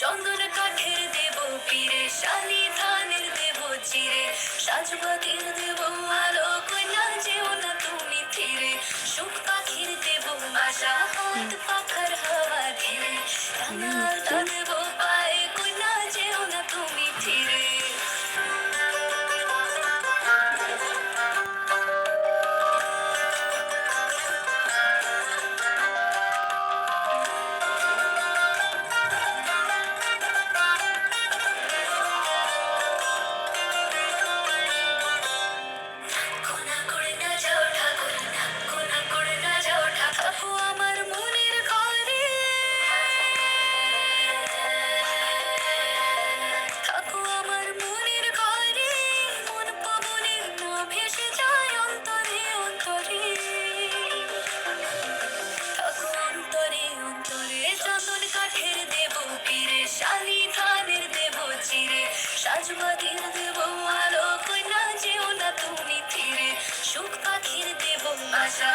চন্দন কাঠের দেব পীরে, শালি ধানের দেব চিরে, সাজবাতির দেব আলো, কইনা যেও না তুমি ফিরে, সুখ পাখির দেব আশা, হাত পাখার হাওয়া ধীরে, রাঙা আলতা দেব পায়ে, কইনা যেও না তুমি ফিরে। কোনা করে না যাও ঠাকুর, কোনা করে না যাও ঠাকুর, থাকো আমার মনের ঘরে, থাকো আমার মনের ঘরে, মন পবনে না ভেসে যায় অন্তরে অন্তরে, থাকো অন্তরে অন্তরে। চন্দন কাঠের দেব পীরে, শালি ধানের দেব চিরে, সাজবাতির দেব আলো, কইনা যেও না তুমি ফিরে, সুখ পাখির দেব আশা।